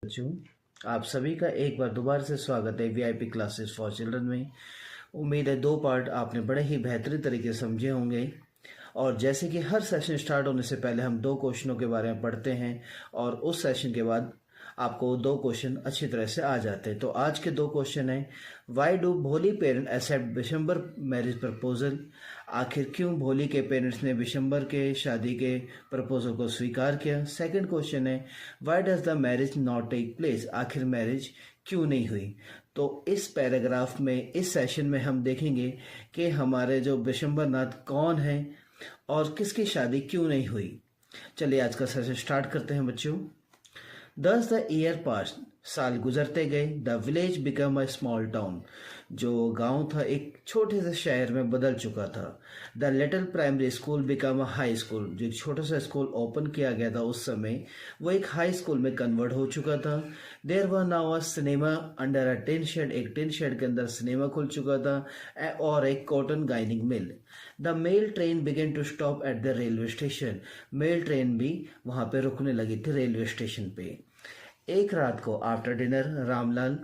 बच्चों, आप सभी का एक बार दोबारा से स्वागत है वीआईपी क्लासेस फॉर चिल्ड्रन में। उम्मीद है दो पार्ट आपने बड़े ही बेहतरीन तरीके से समझे होंगे। और जैसे कि हर सेशन स्टार्ट होने से पहले हम दो क्वेश्चनों के बारे में पढ़ते हैं और उस सेशन के बाद आपको दो क्वेश्चन अच्छी तरह से आ जाते हैं। तो आज के दो क्वेश्चन हैं, why do Bholi parent accept Bishamber marriage proposal? आखिर क्यों भोली के पेरेंट्स ने बिशंबर के शादी के प्रपोजल को स्वीकार किया? सेकंड क्वेश्चन है, why does the marriage not take place? आखिर मैरिज क्यों नहीं हुई? तो इस पैराग्राफ में, इस सेशन में हम देखेंगे कि हमारे जो बिशंबर नाथ कौन हैं और किसकी शादी क्यों नहीं हुई। चलिए आज का सेशन स्टार्ट करते हैं बच्चों। Thus the year passed, साल गुजरते गए। The village become a small town, जो गांव था एक छोटे से शहर में बदल चुका था। The little primary school become a high school, जो एक छोटा सा स्कूल ओपन किया गया था उस समय, वो एक हाई स्कूल में कन्वर्ट हो चुका था। There were now a cinema under a tin shed, एक टिन शेड के अंदर सिनेमा खुल चुका था और एक cotton ginning mill. The mail train began to stop at the railway station, mail train भी वहां पे रुकने लगी थी रेलवे स्टेशन पे। एक रात को after dinner Ramlal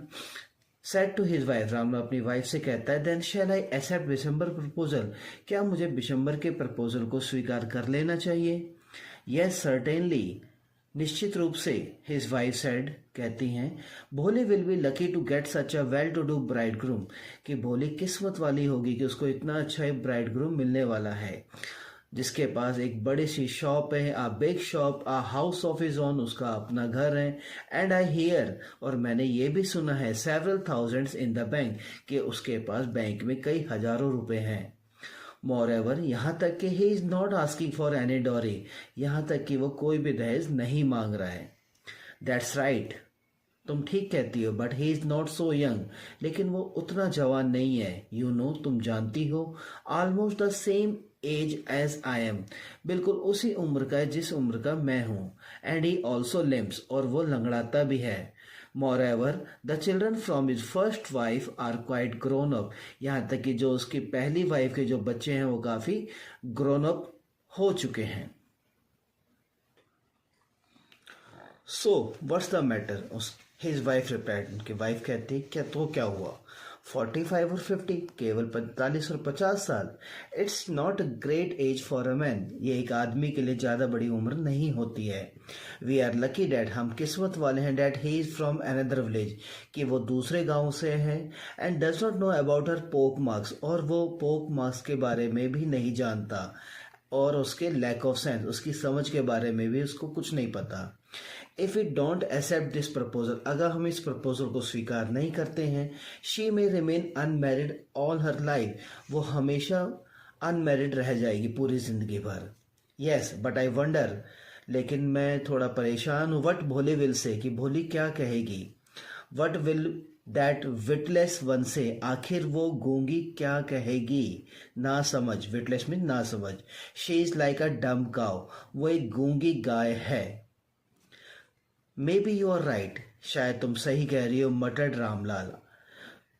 said to his wife, Ramlal अपनी वाइफ से कहता है, then shall I accept Bishamber proposal? क्या मुझे बिशंबर के प्रपोजल को स्वीकार कर लेना चाहिए? यस सर्टेनली, निश्चित रूप से। हिज वाइफ सेड, कहती हैं, Bholi will be lucky to get such a well to do bridegroom, कि भोली किस्मत वाली होगी कि उसको इतना अच्छा एक ब्राइड ग्रूम मिलने वाला है जिसके पास एक बड़ी सी शॉप है, a big shop, a house of his own, उसका अपना घर है। एंड आई हियर, और मैंने ये भी सुना है, several thousands in the bank, कि उसके पास बैंक में कई हजारों रुपए हैं। मोर एवर, यहाँ तक कि he is not asking for any dowry, यहाँ तक कि वो कोई भी दहेज नहीं मांग रहा है। दैट्स राइट, तुम ठीक कहती हो, but he is not so young, लेकिन वो उतना जवान नहीं है। यू नो, तुम जानती हो, almost the same age as I am, बिल्कुल उसी उम्र का है जिस उम्र का मैं हूं। एंड ही ऑल्सो लिम्स, और वो लंगड़ाता भी है। Moreover the children from his first wife are quite grown up, यहाँ तक कि जो उसकी पहली वाइफ के जो बच्चे हैं वो काफी ग्रोन अप हो चुके हैं। So what's the matter? His wife replied, उनकी वाइफ कहती, क्या तो क्या हुआ? 45 और 50, केवल 45 और 50 साल। It's not a great age for a man, ये एक आदमी के लिए ज़्यादा बड़ी उम्र नहीं होती है। वी आर लकी डैट, हम किस्मत वाले हैं, that he is from another village, कि वो दूसरे गांव से है। And does not know about her पोक मार्क्स, और वो पोक मार्क्स के बारे में भी नहीं जानता, और उसके लैक ऑफ सेंस, उसकी समझ के बारे में भी उसको कुछ नहीं पता। If we don't accept this proposal, अगर हम इस प्रपोजल को स्वीकार नहीं करते हैं, she may remain unmarried all her life, वो हमेशा अनमैरिड रह जाएगी पूरी जिंदगी भर। यस बट आई वंडर, लेकिन मैं थोड़ा परेशान हूँ, वट भोली विल से, कि भोली क्या कहेगी। What will that witless one से, आखिर वो गूंगी क्या कहेगी। ना समझ, विटलेस मीन ना समझ। शी इज लाइक अ डम काउ, वो एक गूंगी गाय है। Maybe you are right, शायद तुम सही कह रही हो, मटर्ड रामलाल।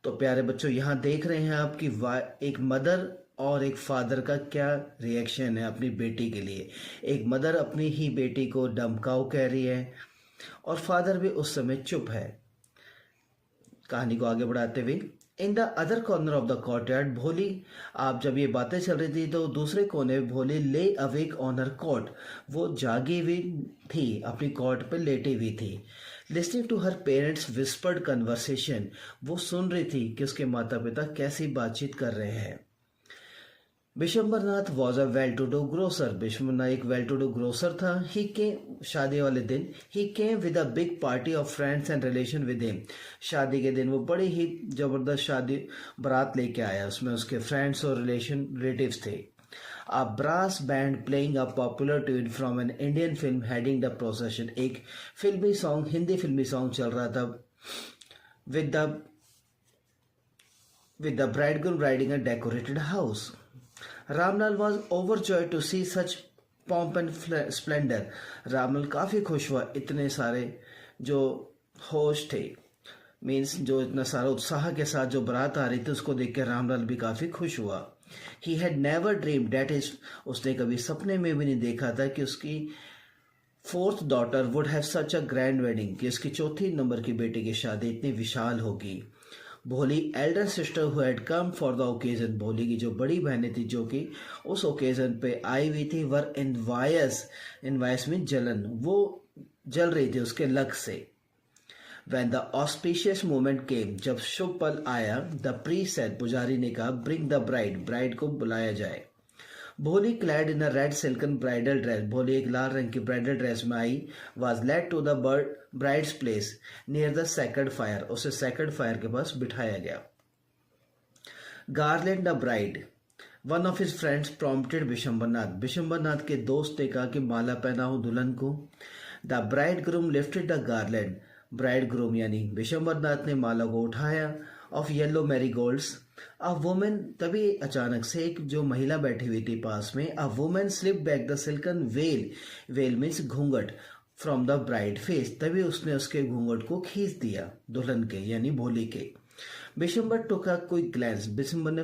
तो प्यारे बच्चों, यहाँ देख रहे हैं आप कि एक मदर और एक फादर का क्या रिएक्शन है अपनी बेटी के लिए। एक मदर अपनी ही बेटी को डमकाऊ कह रही है और फादर भी उस समय चुप है। कहानी को आगे बढ़ाते हुए, in the other corner of the courtyard भोली, आप जब ये बातें चल रही थी तो दूसरे कोने में भोली ले अवेक ऑन हर कॉट, वो जागी हुई थी, अपनी कॉट पे लेटी हुई थी। Listening to her parents whispered conversation, वो सुन रही थी कि उसके माता पिता कैसी बातचीत कर रहे हैं। Bishambarnath was a well to do grocer, Bishambarnath एक वेल टू डू ग्रोसर था। ही केम, शादी वाले दिन, he came with a big party of friends and relation with him, शादी के दिन वो बड़ी ही जबरदस्त शादी बारात लेके आया, उसमें उसके फ्रेंड्स और रिलेटिव्स थे। A brass band playing a popular tune from an Indian film heading the procession, एक फिल्मी सॉन्ग, हिंदी फिल्मी सॉन्ग चल रहा था। With the bridegroom riding a decorated house. Ramlal was overjoyed to see such pomp and splendour, Ramlal काफ़ी खुश हुआ, इतने सारे जो होश थे, मीन्स जो इतना सारा उत्साह के साथ जो बारात आ रही थी उसको देख कर रामलाल भी काफ़ी खुश हुआ। He had never dream, that is, उसने कभी सपने में भी नहीं देखा था कि उसकी fourth daughter would have such a grand wedding कि इसकी चौथी नंबर की बेटी की शादी इतनी विशाल होगी। भोली Elder sister who had come for the occasion, भोली की जो बड़ी बहनें थी जो कि उस ओकेजन पे आई हुई थी, वर इनवायस में जलन, वो जल रही थी उसके लग से। When the auspicious moment came, जब शुभ पल आया, the priest said, पुजारी ने कहा, bring the bride, bride को बुलाया जाए। भोली clad in a red silken bridal dress, भोली एक लाल रंग की ब्राइडल ड्रेस में आई, was led to the bride's place near the sacred fire, उसे sacred fire के पास बिठाया गया। Garland the bride, one of his friends prompted Vishambarnath के दोस्त ने कहा कि माला पहनाओ दुल्हन को। The bride groom lifted the garland, bride groom यानी विशंबरनाथ ने माला को उठाया of yellow marigolds. A women, तभी अचानक से एक जो महिला बैठी हुई थी पास में, a women slip back the silken veil, veil means घूंघट, फ्रॉम द ब्राइड फेस, तभी उसने उसके घूंघट को खींच दिया दुल्हन के यानी भोली के। Vishambar took a quick glance, Vishambar ने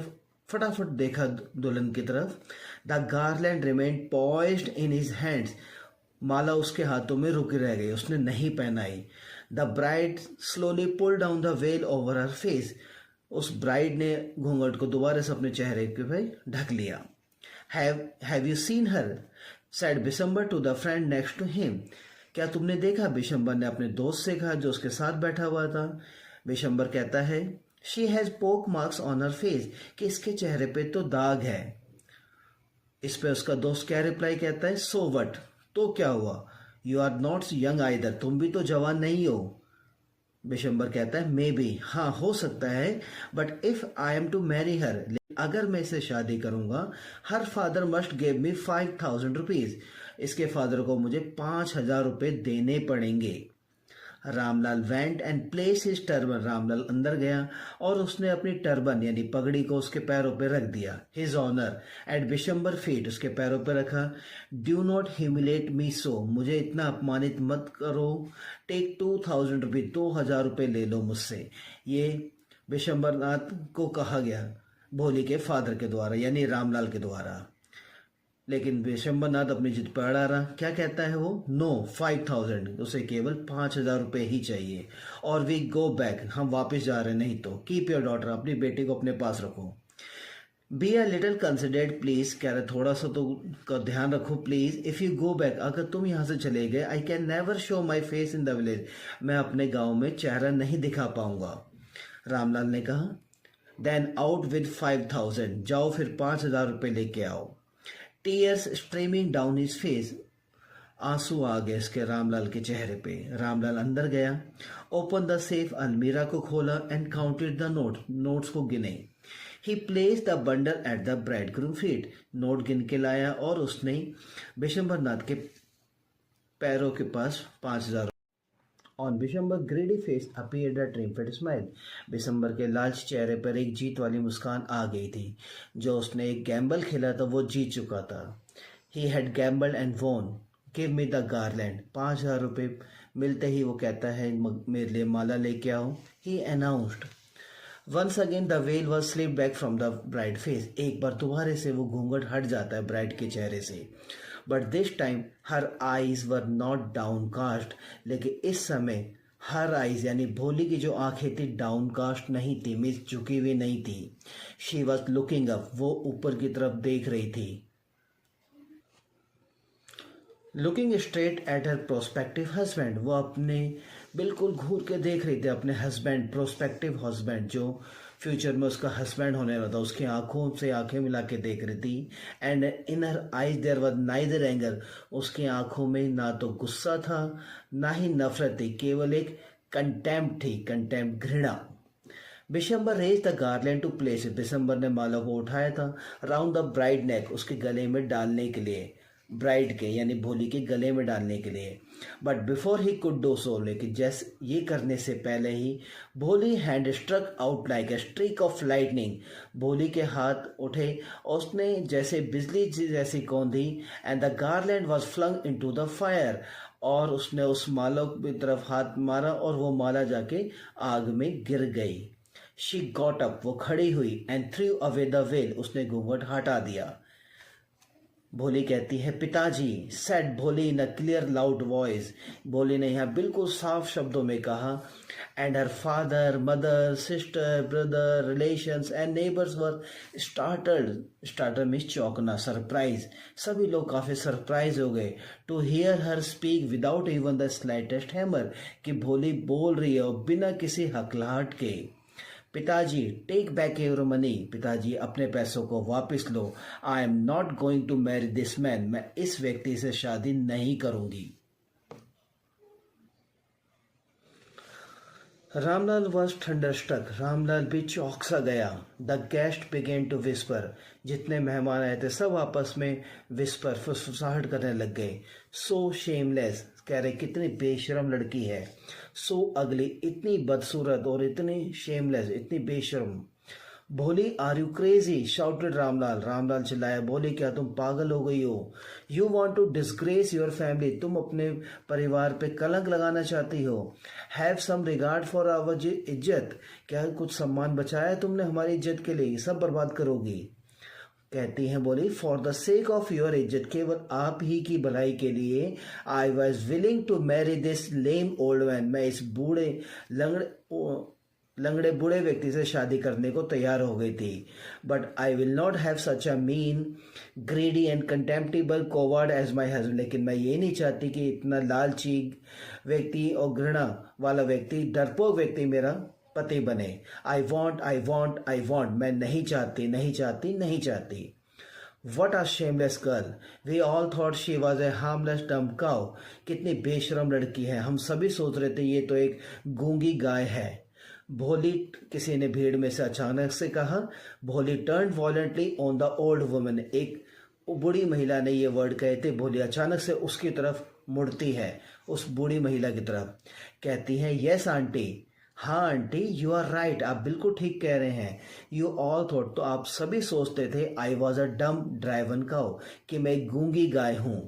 फटाफट देखा दुल्हन की तरफ। The garland remained poised in his hands, माला उसके हाथों में रुकी रह गई, उसने नहीं पहनाई। The bride slowly pull down the veil over her face, उस ब्राइड ने घूंघट को दोबारा से अपने चेहरे के पे ढक लिया। Have you seen her, said Bishamber to the friend next to him, क्या तुमने देखा, बिशंबर ने अपने दोस्त से कहा जो उसके साथ बैठा हुआ था। बिशंबर कहता है, शी हैज पोक मार्क्स ऑन हर फेस, कि इसके चेहरे पे तो दाग है। इस पे उसका दोस्त क्या रिप्लाई कहता है, सो वट, तो क्या हुआ, you are not young either, तुम भी तो जवान नहीं हो। बिशंबर कहता है, मे बी, हाँ हो सकता है, but if I am to marry her, अगर मैं इसे शादी करूंगा, her father must give me 5,000 rupees, इसके फादर को मुझे 5,000 रुपये देने पड़ेंगे। Ramlal went and place his turban, Ramlal अंदर गया और उसने अपनी टर्बन यानी पगड़ी को उसके पैरों पर रख दिया। His honour at Bishamber feet, उसके पैरों पर रखा। Do not humiliate me so, मुझे इतना अपमानित मत करो। टेक 2,000 रुपये, 2,000 रुपये ले लो मुझसे। ये बिशंबरनाथ को कहा गया भोली के फादर के द्वारा यानी रामलाल के द्वारा। लेकिन विशंबरनाथ अपनी जिद पर अड़ा रहा। क्या कहता है वो, नो 5,000, उसे केवल 5,000 रुपये ही चाहिए। और वी गो बैक, हम वापस जा रहे, नहीं तो कीप योर डॉटर, अपनी बेटी को अपने पास रखो। Be a little considered please, कह रहे थोड़ा सा तो का ध्यान रखो please. If you go back, अगर तुम यहाँ से चले गए, I can never show my face in the village, मैं अपने गाँव में चेहरा नहीं दिखा पाऊंगा। रामलाल ने कहा, देन आउट विद 5,000, जाओ फिर 5,000 रुपये लेके आओ। Tears streaming down his face, आंसू आ गए इसके रामलाल के चेहरे पे। रामलाल अंदर गया, ओपन द सेफ, अलमीरा को खोला, एंड काउंटेड द नोट्स को गिने। He place the bundle at the bridegroom feet, note गिन के लाया और उसने बिशंबरनाथ के पैरों के पास 5,000। On Bishambar greedy face appeared a triumphed smile, Bishambar के लालच चेहरे पर एक जीत वाली मुस्कान आ गई थी। जो उसने एक गैम्बल खेला था वो जीत चुका था। ही हैड गैम्बल्ड एंड वोन, गिव मी द गार्लैंड, 5,000 रुपये मिलते ही वो कहता है मेरे लिए माला लेके आओ। He announced, once again the veil was slip back from the bride face, एक बार दोबारा से वो घूंघट हट जाता है ब्राइड के चेहरे से। But this time her eyes were not downcast, लेकिन इस समय हर आईज यानी भोली की जो आंखें थी डाउन कास्ट नहीं थी, मीन्स झुकी हुई नहीं थी। शी वॉज लुकिंग अप, वो ऊपर की तरफ देख रही थी। Looking straight at her prospective husband, वो अपने बिल्कुल घूर के देख रही थी अपने हस्बैंड, प्रोस्पेक्टिव हस्बैंड, जो फ्यूचर में उसका हस्बैंड होने वाला था, उसकी आंखों से आंखें मिला के देख रही थी। And in her eyes there was neither anger, उसकी आंखों में ना तो गुस्सा था ना ही नफरत थी, केवल एक कंटेम्प्ट थी, कंटेम्प्ट, घृणा। Bishambar raise the garland to place, Bishambar ने माला को उठाया था राउंड द ब्राइड नेक, उसके गले में डालने के लिए, ब्राइड के यानी भोली के गले में डालने के लिए। But before he could do so, लेकिन जैसे ये करने से पहले ही Bholi hand struck out like a streak of lightning, Bholi के हाथ उठे और उसने जैसे बिजली जैसी कौंधी। And the garland was flung into the fire, और उसने उस माला की तरफ हाथ मारा और वो माला जाके आग में गिर गई। शी गॉट अप, वो खड़ी हुई, and through away the well, उसने घूंघट हटा दिया। भोली कहती है पिताजी, said Bholi in a clear loud voice. Bholi ने यहाँ बिल्कुल साफ शब्दों में कहा। And her father, mother, sister, brother, relations and neighbours were startled. Starter means चौंकना, सरप्राइज। सभी लोग काफ़ी सरप्राइज हो गए to hear her speak without even the slightest hammer, कि भोली बोल रही है और बिना किसी हकलाहट के। पिताजी, टेक बैक योर मनी। पिताजी, अपने पैसों को वापस लो। I am not going to marry this man. मैं इस व्यक्ति से शादी नहीं करूंगी। Ramlal was thunderstruck. रामलाल भी चौंक सा गया। The guest began to whisper. जितने मेहमान आए थे सब आपस में विस्पर, फुसफुसाहट करने लग गए। सो शेमलेस, कह रहे कितनी बेशरम लड़की है। सो अगली, इतनी बदसूरत और इतनी शेमलेस, इतनी बेशरम। Bholi, are you crazy, shouted Ramlal. Ramlal चिल्लाया, भोली क्या तुम पागल हो गई हो? You want to disgrace your family, तुम अपने परिवार पे कलंक लगाना चाहती हो। Have some regard for our izzat, क्या कुछ सम्मान बचाया तुमने हमारी इज्जत के लिए? सब बर्बाद करोगी। कहती हैं बोली, for the sake of your izzat, केवल आप ही की भलाई के लिए, I was willing to marry this lame old man, मैं इस लंगड़े बूढ़े व्यक्ति से शादी करने को तैयार हो गई थी। But I will not have such a mean, greedy and contemptible coward as my husband, लेकिन मैं ये नहीं चाहती कि इतना लालची व्यक्ति और घृणा वाला व्यक्ति, डरपोक व्यक्ति मेरा पति बने। I want, I want, I want, मैं नहीं चाहती, नहीं चाहती, नहीं चाहती। What a shameless girl, we all thought she was a harmless dumb cow, कितनी बेशरम लड़की है। हम सभी सोच रहे थे ये तो एक गूंगी गाय है। भोली, किसी ने भीड़ में से अचानक से कहा। भोली turn voluntarily on the old woman, एक बूढ़ी महिला ने ये वर्ड कहे थे। भोली अचानक से उसकी तरफ मुड़ती है, उस बूढ़ी महिला की तरफ। कहती है, यस आंटी, हाँ आंटी, यू आर राइट, आप बिल्कुल ठीक कह रहे हैं। यू ऑल थॉट, तो आप सभी सोचते थे, आई वॉज अ डम ड्राइवन काउ, कि मैं एक गूंगी गाय हूं।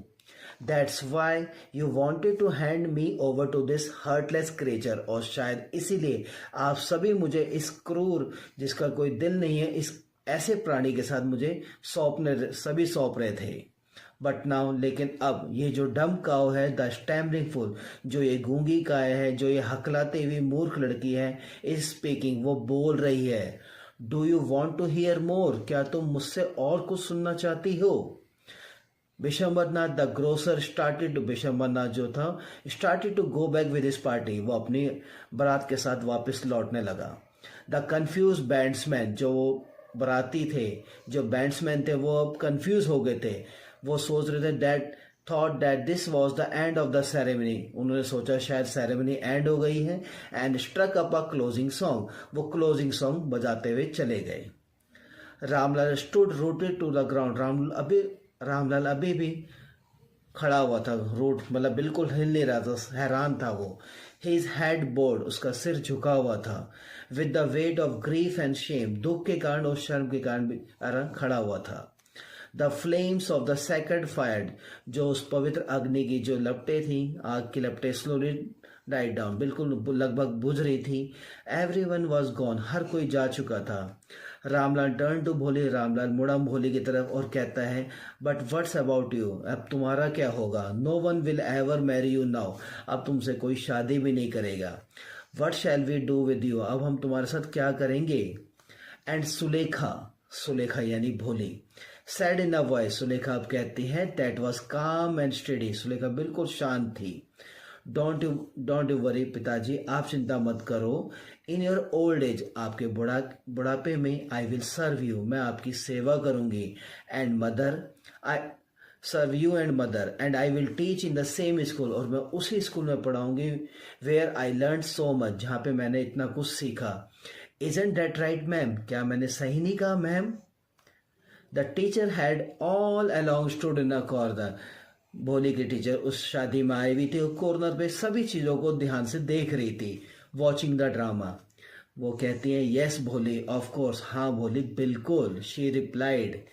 That's why you wanted to hand me over to this heartless creature, और शायद इसीलिए आप सभी मुझे इस क्रूर, जिसका कोई दिल नहीं है, इस ऐसे प्राणी के साथ मुझे सभी सौंप रहे थे। बट नाउ, लेकिन अब ये जो डम काउ है, द स्टैम्बलिंग फुल, जो ये गूंगी गाय है, जो ये हकलाती हुई मूर्ख लड़की है, इज स्पीकिंग, वो बोल रही है। Do you want to hear more, क्या तुम मुझसे और कुछ सुनना चाहती हो? Bishambarnath the grocer started to, Bishambarnath जो था, started to go back with his party, वो अपनी बारात के साथ वापस लौटने लगा। द कंफ्यूज बैंड्समैन, जो बराती थे, जो बैंड्समैन थे, वो अब कंफ्यूज हो गए थे। वो सोच रहे थे, that thought that this was the end of the ceremony, उन्होंने सोचा शायद सेरेमनी एंड हो गई है। And struck up a closing song, वो क्लोजिंग सॉन्ग बजाते हुए चले गए। Ramlal stood rooted to the ground, रामलाल अभी भी खड़ा हुआ था, रूट मतलब बिल्कुल हिल नहीं रहा था, हैरान था वो। हिज हेड बोर्ड, उसका सिर झुका हुआ था। With the weight of grief and Shem, दुख के कारण और शर्म के कारण भी खड़ा हुआ था। The flames of the sacred fire, जो उस पवित्र अग्नि की जो लपटें थी, आग की लपटें स्लोली डाइड डाउन, बिल्कुल लगभग बुझ रही थी। एवरीवन वाज गॉन, हर कोई जा चुका था। रामलाल टर्न टू भोली, रामलाल मुड़ा भोली की तरफ और कहता है, बट व्हाट्स अबाउट यू, अब तुम्हारा क्या होगा? No one will ever marry you now, अब तुमसे कोई शादी भी नहीं करेगा। What shall we do with you, अब हम तुम्हारे साथ क्या करेंगे? एंड सुलेखा, सुलेखा यानी भोली, sad in a voice, Sulekha अब कहती है, दैट वॉज काम एंड स्टेडी, सुलेखा बिल्कुल शांत थी। डोंट यू वरी पिताजी, आप चिंता मत करो। इन योर ओल्ड एज, आपके बुढ़ापे में, आई विल सर्व यू, मैं आपकी सेवा करूंगी। And mother, I serve you and mother, and I will teach in the same school, और मैं उसी स्कूल में पढ़ाऊंगी where I learn so much, जहाँ पे मैंने इतना कुछ सीखा। इजंट दैट राइट मैम, क्या मैंने सही नहीं कहा ma'am? The teacher had all along stood in a corner, भोली की टीचर उस शादी में आई हुई थी और कॉर्नर पे सभी चीज़ों को ध्यान से देख रही थी, वॉचिंग द ड्रामा। वो कहती हैं, यस भोली, ऑफ कोर्स, हाँ भोली, बिल्कुल, she replied.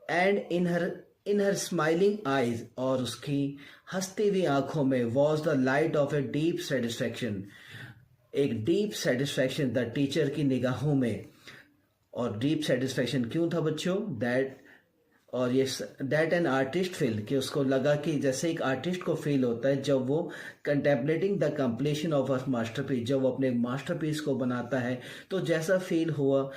And in her smiling eyes, और उसकी हंसती हुई आंखों में, was the light of a deep satisfaction, एक डीप सेटिस्फैक्शन द टीचर की निगाहों में। और डीप सेटिस्फैक्शन क्यों था बच्चों? दैट और ये दैट एन आर्टिस्ट फील कि उसको लगा कि जैसे एक आर्टिस्ट को फील होता है जब वो contemplating the completion of a masterpiece, जब वो अपने मास्टरपीस को बनाता है तो जैसा फील हुआ